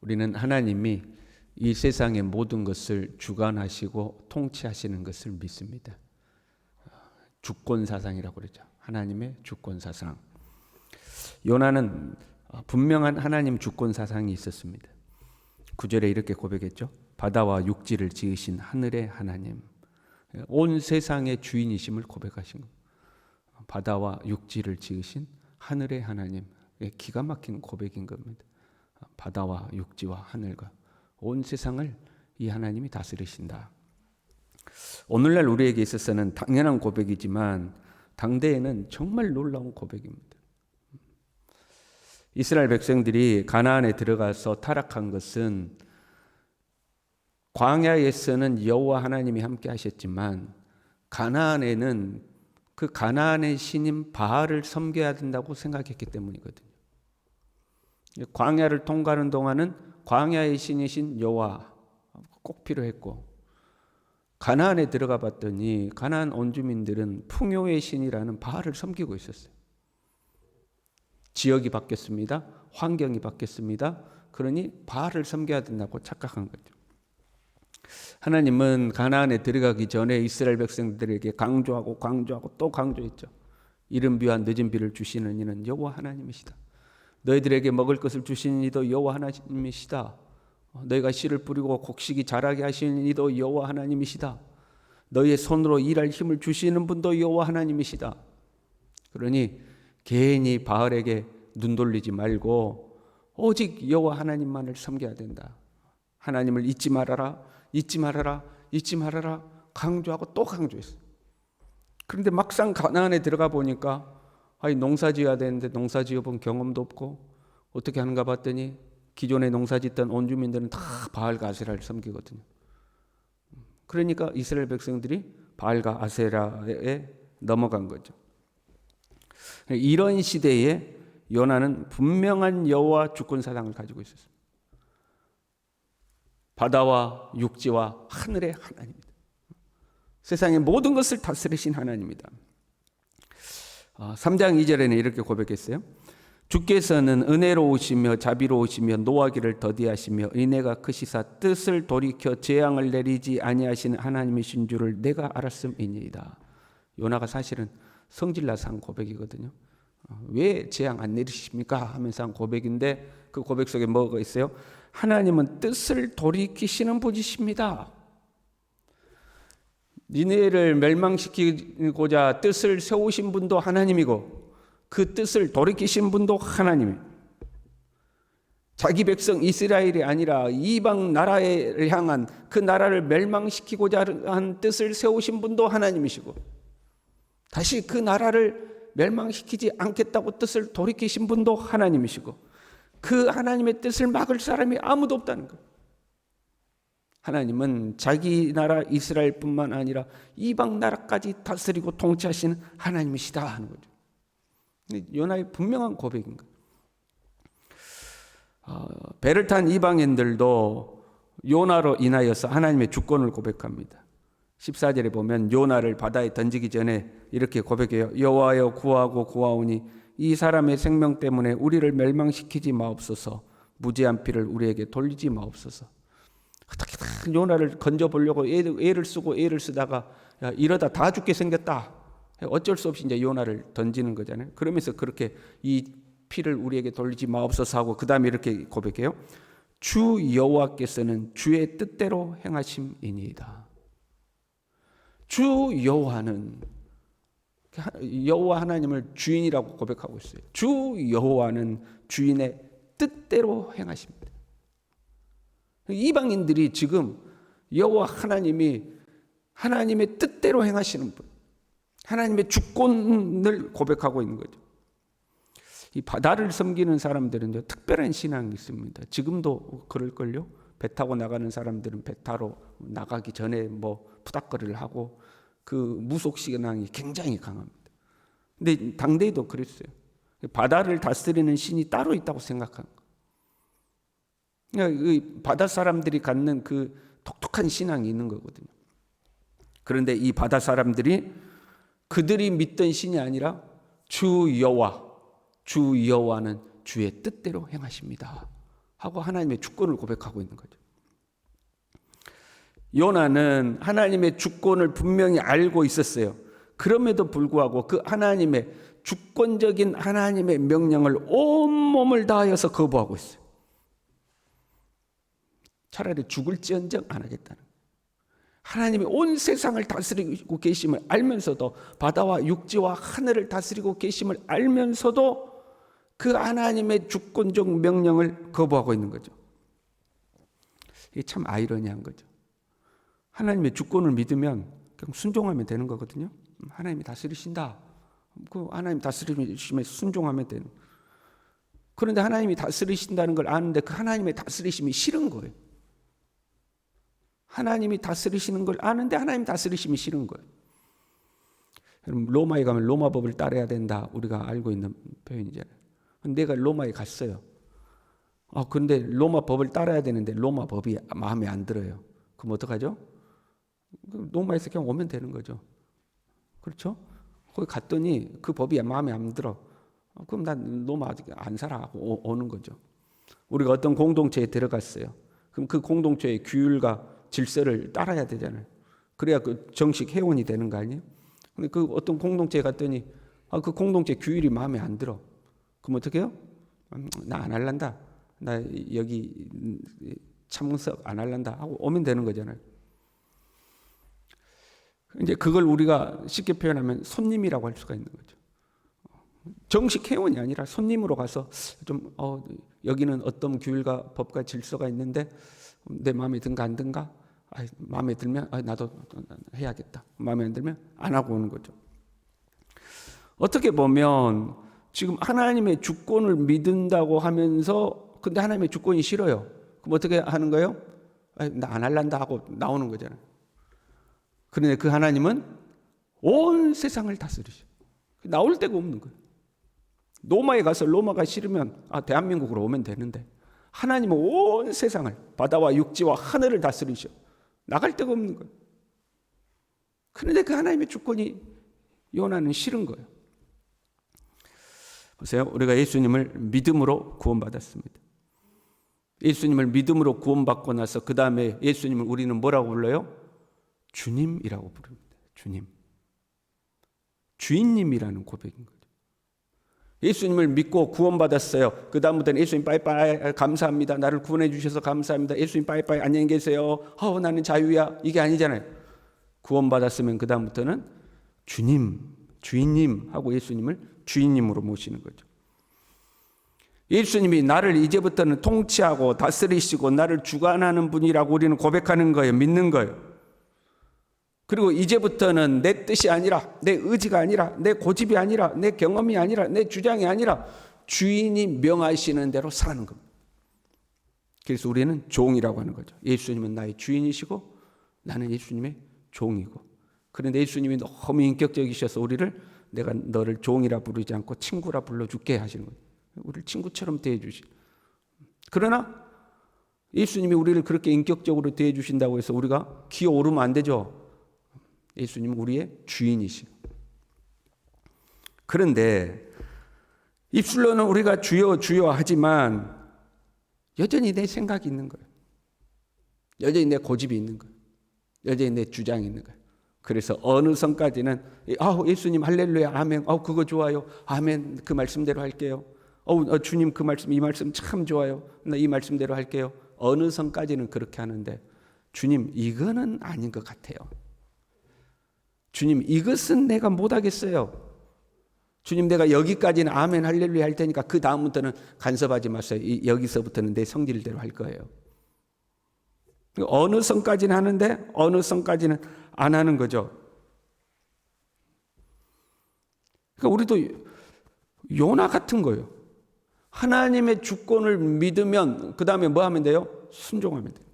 우리는 하나님이 이 세상의 모든 것을 주관하시고 통치하시는 것을 믿습니다. 주권사상이라고 그러죠. 하나님의 주권사상. 요나는 분명한 하나님 주권사상이 있었습니다. 9절에 이렇게 고백했죠. 바다와 육지를 지으신 하늘의 하나님. 온 세상의 주인이심을 고백하신 것. 바다와 육지를 지으신 하늘의 하나님. 기가 막힌 고백인 겁니다. 바다와 육지와 하늘과 온 세상을 이 하나님이 다스리신다. 오늘날 우리에게 있어서는 당연한 고백이지만 당대에는 정말 놀라운 고백입니다. 이스라엘 백성들이 가나안에 들어가서 타락한 것은 광야에서는 여호와 하나님이 함께 하셨지만 가나안에는 그 가나안의 신인 바알을 섬겨야 된다고 생각했기 때문이거든요. 광야를 통과하는 동안은 광야의 신이신 여호와 꼭 필요했고, 가나안에 들어가 봤더니 가나안 온주민들은 풍요의 신이라는 바알을 섬기고 있었어요. 지역이 바뀌었습니다. 환경이 바뀌었습니다. 그러니 바알을 섬겨야 된다고 착각한 거죠. 하나님은 가나안에 들어가기 전에 이스라엘 백성들에게 강조하고 또 강조했죠. 이른 비와 늦은 비를 주시는 이는 여호와 하나님이시다. 너희들에게 먹을 것을 주시는 이도 여호와 하나님이시다. 너희가 씨를 뿌리고 곡식이 자라게 하시는 이도 여호와 하나님이시다. 너희의 손으로 일할 힘을 주시는 분도 여호와 하나님이시다. 그러니 괜히 바알에게 눈 돌리지 말고 오직 여호와 하나님만을 섬겨야 된다. 하나님을 잊지 말아라, 잊지 말아라, 잊지 말아라 강조하고 또 강조했어요. 그런데 막상 가나안에 들어가 보니까 농사 지어야 되는데 농사 지어본 경험도 없고 어떻게 하는가 봤더니 기존에 농사 짓던 온주민들은 다 바알과 아세라를 섬기거든요. 그러니까 이스라엘 백성들이 바알과 아세라에 넘어간 거죠. 이런 시대에 요나는 분명한 여호와 주권사상을 가지고 있었습니다. 바다와 육지와 하늘의 하나님입니다. 세상의 모든 것을 다스리신 하나님입니다. 3장 2절에는 이렇게 고백했어요. 주께서는 은혜로우시며 자비로우시며 노하기를 더디하시며 은혜가 크시사 뜻을 돌이켜 재앙을 내리지 아니하시는 하나님이신 줄을 내가 알았음이니이다. 요나가 사실은 성질나서 한 고백이거든요. 왜 재앙 안 내리십니까? 하면서 한 고백인데 그 고백 속에 뭐가 있어요? 하나님은 뜻을 돌이키시는 분이십니다. 니네를 멸망시키고자 뜻을 세우신 분도 하나님이고 그 뜻을 돌이키신 분도 하나님이에요. 자기 백성 이스라엘이 아니라 이방 나라를 향한 그 나라를 멸망시키고자 한 뜻을 세우신 분도 하나님이시고 다시 그 나라를 멸망시키지 않겠다고 뜻을 돌이키신 분도 하나님이시고 그 하나님의 뜻을 막을 사람이 아무도 없다는 거예요. 하나님은 자기 나라 이스라엘뿐만 아니라 이방 나라까지 다스리고 통치하시는 하나님이시다 하는 거죠. 요나의 분명한 고백인 거예요. 배를 탄 이방인들도 요나로 인하여서 하나님의 주권을 고백합니다. 14절에 보면 요나를 바다에 던지기 전에 이렇게 고백해요. 여호와여 구하고 구하오니 이 사람의 생명 때문에 우리를 멸망시키지 마옵소서. 무죄한 피를 우리에게 돌리지 마옵소서. 어떻게든 요나를 건져보려고 애를 쓰다가 야, 이러다 다 죽게 생겼다. 어쩔 수 없이 이제 요나를 던지는 거잖아요. 그러면서 그렇게 이 피를 우리에게 돌리지 마옵소서 하고 그 다음에 이렇게 고백해요. 주 여호와께서는 주의 뜻대로 행하심이니이다. 주 여호와는 여호와 하나님을 주인이라고 고백하고 있어요. 주 여호와는 주인의 뜻대로 행하십니다. 이방인들이 지금 여호와 하나님이 하나님의 뜻대로 행하시는 분, 하나님의 주권을 고백하고 있는 거죠. 이 바다를 섬기는 사람들은 특별한 신앙이 있습니다. 지금도 그럴걸요. 배 타고 나가는 사람들은 배 타러 나가기 전에 푸닥거리를 하고 그 무속 신앙이 굉장히 강합니다. 근데 당대에도 그랬어요. 바다를 다스리는 신이 따로 있다고 생각한 거. 그러니까 바다 사람들이 갖는 그 독특한 신앙이 있는 거거든요. 그런데 이 바다 사람들이 그들이 믿던 신이 아니라 주 여호와는 주의 뜻대로 행하십니다 하고 하나님의 주권을 고백하고 있는 거죠. 요나는 하나님의 주권을 분명히 알고 있었어요. 그럼에도 불구하고 그 하나님의 주권적인 하나님의 명령을 온몸을 다하여서 거부하고 있어요. 차라리 죽을지언정 안 하겠다는 거예요. 하나님이 온 세상을 다스리고 계심을 알면서도, 바다와 육지와 하늘을 다스리고 계심을 알면서도 그 하나님의 주권적 명령을 거부하고 있는 거죠. 이게 참 아이러니한 거죠. 하나님의 주권을 믿으면 그냥 순종하면 되는 거거든요. 하나님이 다스리신다. 그 하나님 다스리심에 순종하면 되는. 그런데 하나님이 다스리신다는 걸 아는데 그 하나님의 다스리심이 싫은 거예요. 하나님이 다스리시는 걸 아는데 하나님 다스리심이 싫은 거예요. 로마에 가면 로마 법을 따라야 된다. 우리가 알고 있는 표현이잖아요. 내가 로마에 갔어요. 그런데 로마 법을 따라야 되는데 로마 법이 마음에 안 들어요. 그럼 어떡하죠? 로마에서 그냥 오면 되는 거죠. 그렇죠? 거기 갔더니 그 법이 마음에 안 들어. 그럼 난 로마 아직 안 살아 하고 오는 거죠. 우리가 어떤 공동체에 들어갔어요. 그럼 그 공동체의 규율과 질서를 따라야 되잖아요. 그래야 그 정식 회원이 되는 거 아니에요? 근데 그 어떤 공동체에 갔더니 그 공동체 규율이 마음에 안 들어. 그럼 어떻게 해요? 나 안 할란다. 나 여기 참석 안 할란다 하고 오면 되는 거잖아요. 이제 그걸 우리가 쉽게 표현하면 손님이라고 할 수가 있는 거죠. 정식 회원이 아니라 손님으로 가서 좀 여기는 어떤 규율과 법과 질서가 있는데 내 마음에 든가 안 든가? 마음에 들면 나도 해야겠다. 마음에 안 들면 안 하고 오는 거죠. 어떻게 보면 지금 하나님의 주권을 믿는다고 하면서 근데 하나님의 주권이 싫어요. 그럼 어떻게 하는 거예요? 나 안 할란다 하고 나오는 거잖아요. 그런데 그 하나님은 온 세상을 다스리셔. 나올 데가 없는 거예요. 로마에 가서 로마가 싫으면 대한민국으로 오면 되는데 하나님은 온 세상을, 바다와 육지와 하늘을 다스리셔. 나갈 데가 없는 거예요. 그런데 그 하나님의 주권이 요나는 싫은 거예요. 보세요. 우리가 예수님을 믿음으로 구원받았습니다. 예수님을 믿음으로 구원받고 나서 그 다음에 예수님을 우리는 뭐라고 불러요? 주님이라고 부릅니다. 주님. 주인님이라는 고백인 거죠. 예수님을 믿고 구원받았어요. 그 다음부터는 예수님 빠이빠이 감사합니다. 나를 구원해 주셔서 감사합니다. 예수님 빠이빠이 안녕히 계세요. 나는 자유야. 이게 아니잖아요. 구원받았으면 그 다음부터는 주님, 주인님 하고 예수님을 주인님으로 모시는 거죠. 예수님이 나를 이제부터는 통치하고 다스리시고 나를 주관하는 분이라고 우리는 고백하는 거예요. 믿는 거예요. 그리고 이제부터는 내 뜻이 아니라, 내 의지가 아니라, 내 고집이 아니라, 내 경험이 아니라, 내 주장이 아니라 주인이 명하시는 대로 사는 겁니다. 그래서 우리는 종이라고 하는 거죠. 예수님은 나의 주인이시고 나는 예수님의 종이고. 그런데 예수님이 너무 인격적이셔서 우리를 내가 너를 종이라 부르지 않고 친구라 불러줄게 하시는 거예요. 우리를 친구처럼 대해주시. 그러나 예수님이 우리를 그렇게 인격적으로 대해주신다고 해서 우리가 기어오르면 안 되죠. 예수님은 우리의 주인이시고. 그런데 입술로는 우리가 주여 주여 하지만 여전히 내 생각이 있는 거예요. 여전히 내 고집이 있는 거예요. 여전히 내 주장이 있는 거예요. 그래서 어느 선까지는 예수님 할렐루야 아멘 그거 좋아요 아멘 그 말씀대로 할게요. 주님 그 말씀 이 말씀 참 좋아요. 나 이 말씀대로 할게요. 어느 선까지는 그렇게 하는데 주님 이거는 아닌 것 같아요. 주님 이것은 내가 못하겠어요. 주님 내가 여기까지는 아멘 할렐루야 할 테니까 그 다음부터는 간섭하지 마세요. 여기서부터는 내 성질대로 할 거예요. 어느 선까지는 하는데 어느 선까지는 안 하는 거죠. 그러니까 우리도 요나 같은 거예요. 하나님의 주권을 믿으면 그 다음에 뭐 하면 돼요? 순종하면 돼요.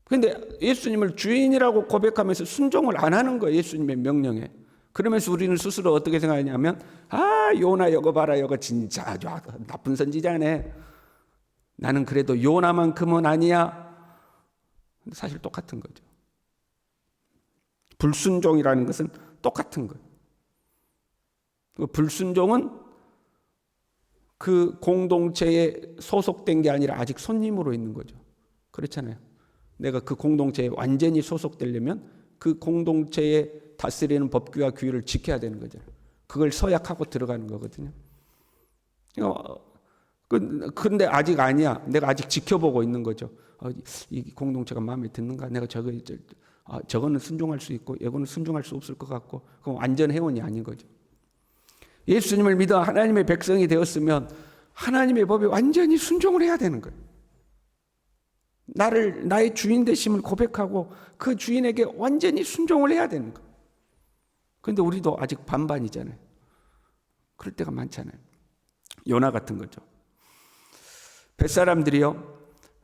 그런데 예수님을 주인이라고 고백하면서 순종을 안 하는 거예요. 예수님의 명령에. 그러면서 우리는 스스로 어떻게 생각하냐면 요나 이거 봐라 이거 진짜 아주 나쁜 선지자네. 나는 그래도 요나만큼은 아니야. 사실 똑같은 거죠. 불순종이라는 것은 똑같은 거예요. 불순종은 그 공동체에 소속된 게 아니라 아직 손님으로 있는 거죠. 그렇잖아요. 내가 그 공동체에 완전히 소속되려면 그 공동체에 다스리는 법규와 규율을 지켜야 되는 거잖아요. 그걸 서약하고 들어가는 거거든요. 근데 아직 아니야. 내가 아직 지켜보고 있는 거죠. 이 공동체가 마음에 드는가? 내가 저거는 순종할 수 있고 이거는 순종할 수 없을 것 같고, 그럼 완전 회원이 아닌 거죠. 예수님을 믿어 하나님의 백성이 되었으면 하나님의 법에 완전히 순종을 해야 되는 거예요. 나의 주인 되심을 고백하고 그 주인에게 완전히 순종을 해야 되는 거예요. 그런데 우리도 아직 반반이잖아요. 그럴 때가 많잖아요. 요나 같은 거죠. 벳사람들이요,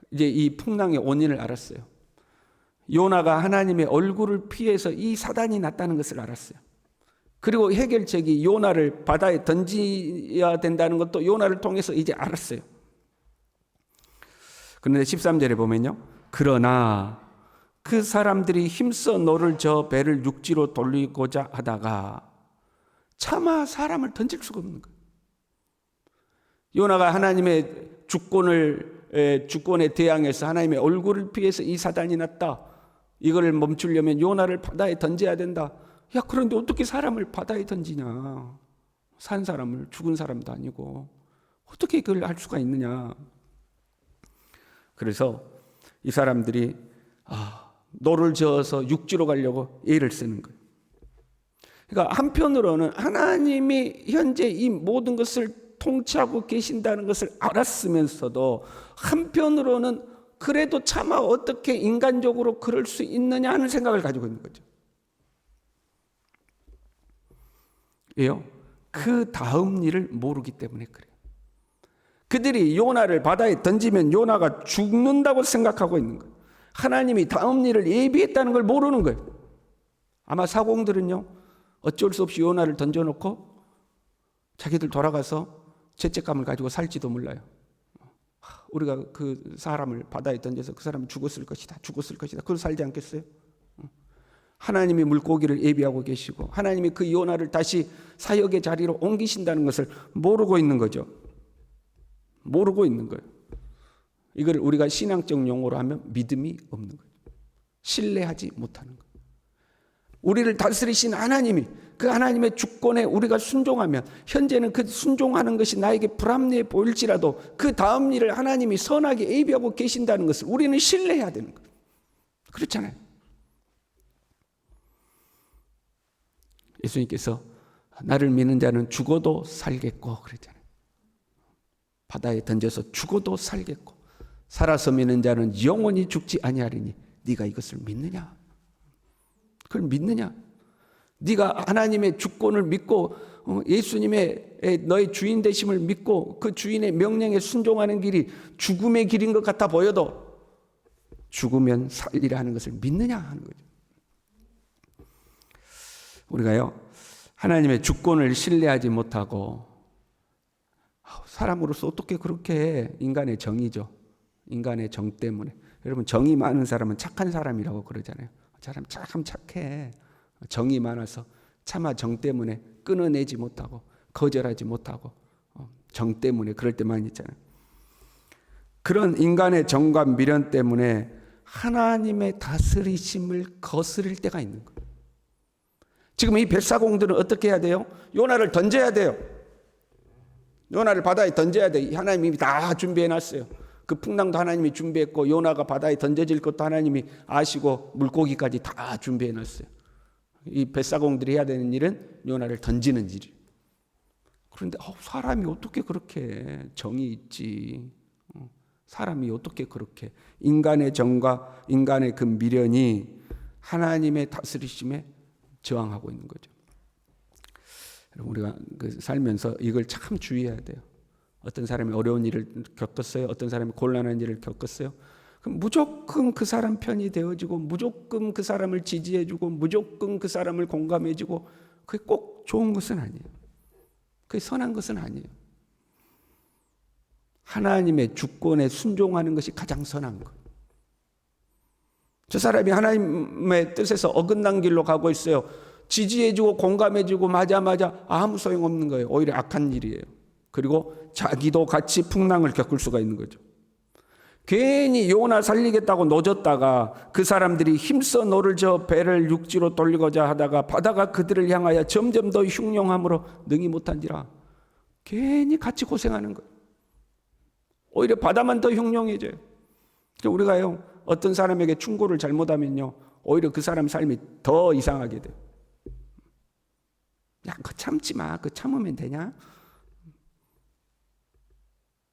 이제 이 풍랑의 원인을 알았어요. 요나가 하나님의 얼굴을 피해서 이 사단이 났다는 것을 알았어요. 그리고 해결책이 요나를 바다에 던져야 된다는 것도 요나를 통해서 이제 알았어요. 그런데 13절에 보면요, 그러나 그 사람들이 힘써 너를 저 배를 육지로 돌리고자 하다가 차마 사람을 던질 수가 없는 거예요. 요나가 하나님의 주권에 대항해서 하나님의 얼굴을 피해서 이 사단이 났다, 이걸 멈추려면 요나를 바다에 던져야 된다. 야, 그런데 어떻게 사람을 바다에 던지냐? 산 사람을, 죽은 사람도 아니고 어떻게 그걸 할 수가 있느냐? 그래서 이 사람들이 노를 저어서 육지로 가려고 애를 쓰는 거예요. 그러니까 한편으로는 하나님이 현재 이 모든 것을 통치하고 계신다는 것을 알았으면서도 한편으로는 그래도 차마 어떻게 인간적으로 그럴 수 있느냐 하는 생각을 가지고 있는 거죠. 왜요? 그 다음 일을 모르기 때문에 그래요. 그들이 요나를 바다에 던지면 요나가 죽는다고 생각하고 있는 거예요. 하나님이 다음 일을 예비했다는 걸 모르는 거예요. 아마 사공들은요, 어쩔 수 없이 요나를 던져놓고 자기들 돌아가서 죄책감을 가지고 살지도 몰라요. 우리가 그 사람을 바다에 던져서 그 사람이 죽었을 것이다. 그걸 살지 않겠어요? 하나님이 물고기를 예비하고 계시고 하나님이 그 요나를 다시 사역의 자리로 옮기신다는 것을 모르고 있는 거죠. 모르고 있는 거예요. 이걸 우리가 신앙적 용어로 하면 믿음이 없는 거예요. 신뢰하지 못하는 거예요. 우리를 다스리신 하나님이, 그 하나님의 주권에 우리가 순종하면 현재는 그 순종하는 것이 나에게 불합리해 보일지라도 그 다음 일을 하나님이 선하게 예비하고 계신다는 것을 우리는 신뢰해야 되는 거예요. 그렇잖아요. 예수님께서 나를 믿는 자는 죽어도 살겠고 그랬잖아요. 바다에 던져서 죽어도 살겠고 살아서 믿는 자는 영원히 죽지 아니하리니 네가 이것을 믿느냐? 그걸 믿느냐? 네가 하나님의 주권을 믿고 예수님의 너의 주인 되심을 믿고 그 주인의 명령에 순종하는 길이 죽음의 길인 것 같아 보여도 죽으면 살리라 하는 것을 믿느냐 하는 거죠. 우리가요, 하나님의 주권을 신뢰하지 못하고 사람으로서 어떻게 그렇게 해? 인간의 정이죠. 인간의 정 때문에. 여러분, 정이 많은 사람은 착한 사람이라고 그러잖아요. 사람 참 착해. 정이 많아서 차마 정 때문에 끊어내지 못하고 거절하지 못하고 정 때문에 그럴 때 많이 있잖아요. 그런 인간의 정과 미련 때문에 하나님의 다스리심을 거스릴 때가 있는 거예요. 지금 이 벳사공들은 어떻게 해야 돼요? 요나를 던져야 돼요. 요나를 바다에 던져야 돼. 하나님이 다 준비해 놨어요. 그 풍랑도 하나님이 준비했고 요나가 바다에 던져질 것도 하나님이 아시고 물고기까지 다 준비해 놨어요. 이 벳사공들이 해야 되는 일은 요나를 던지는 일이에요. 그런데 사람이 어떻게 그렇게 정이 있지? 사람이 어떻게 그렇게 인간의 정과 인간의 그 미련이 하나님의 다스리심에 저항하고 있는 거죠. 우리가 살면서 이걸 참 주의해야 돼요. 어떤 사람이 어려운 일을 겪었어요. 어떤 사람이 곤란한 일을 겪었어요. 그럼 무조건 그 사람 편이 되어지고 무조건 그 사람을 지지해주고 무조건 그 사람을 공감해주고 그게 꼭 좋은 것은 아니에요. 그게 선한 것은 아니에요. 하나님의 주권에 순종하는 것이 가장 선한 것. 저 사람이 하나님의 뜻에서 어긋난 길로 가고 있어요. 지지해주고 공감해주고 맞아 아무 소용없는 거예요. 오히려 악한 일이에요. 그리고 자기도 같이 풍랑을 겪을 수가 있는 거죠. 괜히 요나 살리겠다고 노졌다가 그 사람들이 힘써 노를 저어 배를 육지로 돌리고자 하다가 바다가 그들을 향하여 점점 더 흉룡함으로 능히 못한지라. 괜히 같이 고생하는 거예요. 오히려 바다만 더 흉룡해져요. 우리가요, 어떤 사람에게 충고를 잘못하면요, 오히려 그 사람 삶이 더 이상하게 돼요. 야, 그거 참지 마. 그거 참으면 되냐?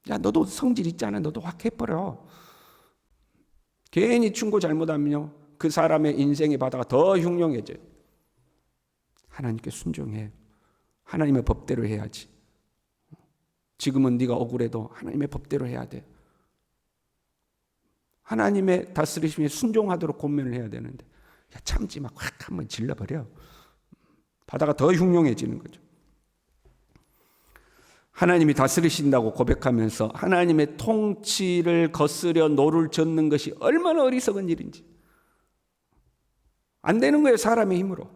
야, 너도 성질 있잖아. 너도 확 해버려. 괜히 충고 잘못하면요, 그 사람의 인생의 바다가 더 흉흉해져요. 하나님께 순종해. 하나님의 법대로 해야지. 지금은 네가 억울해도 하나님의 법대로 해야 돼. 하나님의 다스리심에 순종하도록 권면을 해야 되는데, 야, 참지 마. 확 한번 질러버려. 바다가 더 흉흉해지는 거죠. 하나님이 다스리신다고 고백하면서 하나님의 통치를 거스려 노를 젓는 것이 얼마나 어리석은 일인지. 안 되는 거예요, 사람의 힘으로.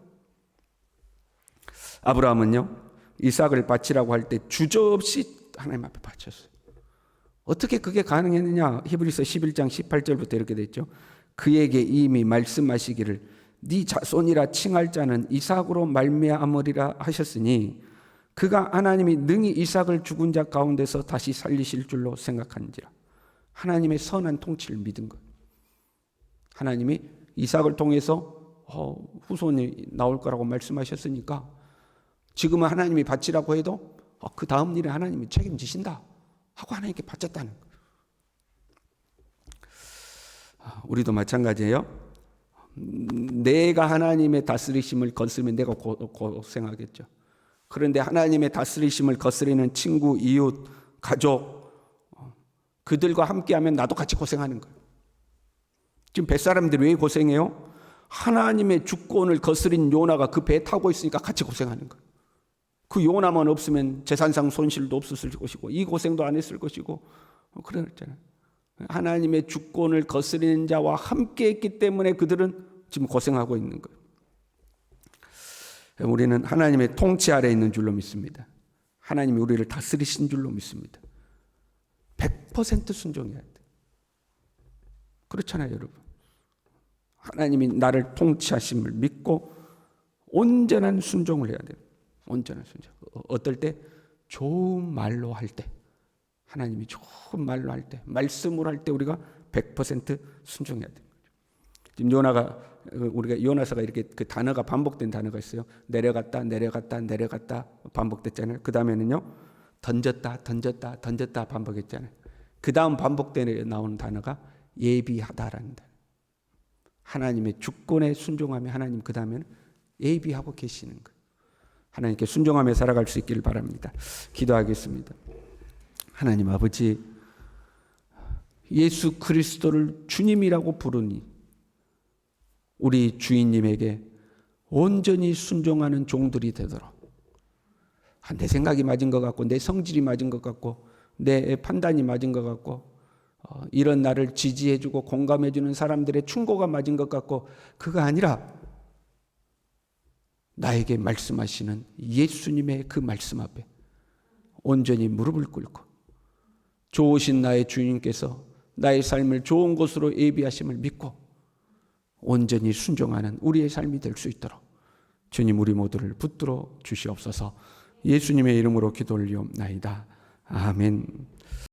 아브라함은요, 이삭을 바치라고 할 때 주저없이 하나님 앞에 바쳤어요. 어떻게 그게 가능했느냐? 히브리서 11장 18절부터 이렇게 됐죠. 그에게 이미 말씀하시기를 네 자손이라 칭할 자는 이삭으로 말미암으리라 하셨으니 그가 하나님이 능히 이삭을 죽은 자 가운데서 다시 살리실 줄로 생각하는지라. 하나님의 선한 통치를 믿은 것. 하나님이 이삭을 통해서 후손이 나올 거라고 말씀하셨으니까 지금은 하나님이 바치라고 해도 그 다음 일에 하나님이 책임지신다 하고 하나님께 바쳤다는 거예요. 우리도 마찬가지예요. 내가 하나님의 다스리심을 거스르면 내가 고생하겠죠. 그런데 하나님의 다스리심을 거스르는 친구, 이웃, 가족, 그들과 함께하면 나도 같이 고생하는 거예요. 지금 뱃사람들이 왜 고생해요? 하나님의 주권을 거스린 요나가 그 배에 타고 있으니까 같이 고생하는 거예요. 그 요나만 없으면 재산상 손실도 없었을 것이고 이 고생도 안 했을 것이고 그랬잖아요. 하나님의 주권을 거스리는 자와 함께 했기 때문에 그들은 지금 고생하고 있는 거예요. 우리는 하나님의 통치 아래에 있는 줄로 믿습니다. 하나님이 우리를 다스리신 줄로 믿습니다. 100% 순종해야 돼요. 그렇잖아요, 여러분. 하나님이 나를 통치하심을 믿고 온전한 순종을 해야 돼요. 온전한 순종. 어떨 때? 좋은 말로 할 때. 하나님이 좋은 말로 할 때, 말씀으로 할 때 우리가 100% 순종해야 돼요. 지금 우리가 요나서가 이렇게 그 단어가 반복된 단어가 있어요. 내려갔다, 내려갔다, 내려갔다 반복됐잖아요. 그 다음에는요, 던졌다, 던졌다, 던졌다 반복했잖아요. 그 다음 반복되는 나오는 단어가 예비하다라는 단어. 하나님의 주권에 순종하며 하나님 그 다음에는 예비하고 계시는 거예요. 하나님께 순종하며 살아갈 수 있기를 바랍니다. 기도하겠습니다. 하나님 아버지, 예수 그리스도를 주님이라고 부르니 우리 주인님에게 온전히 순종하는 종들이 되도록, 내 생각이 맞은 것 같고 내 성질이 맞은 것 같고 내 판단이 맞은 것 같고 이런 나를 지지해주고 공감해주는 사람들의 충고가 맞은 것 같고 그거 아니라 나에게 말씀하시는 예수님의 그 말씀 앞에 온전히 무릎을 꿇고 좋으신 나의 주님께서 나의 삶을 좋은 곳으로 예비하심을 믿고 온전히 순종하는 우리의 삶이 될 수 있도록 주님 우리 모두를 붙들어 주시옵소서. 예수님의 이름으로 기도 올리옵나이다. 아멘.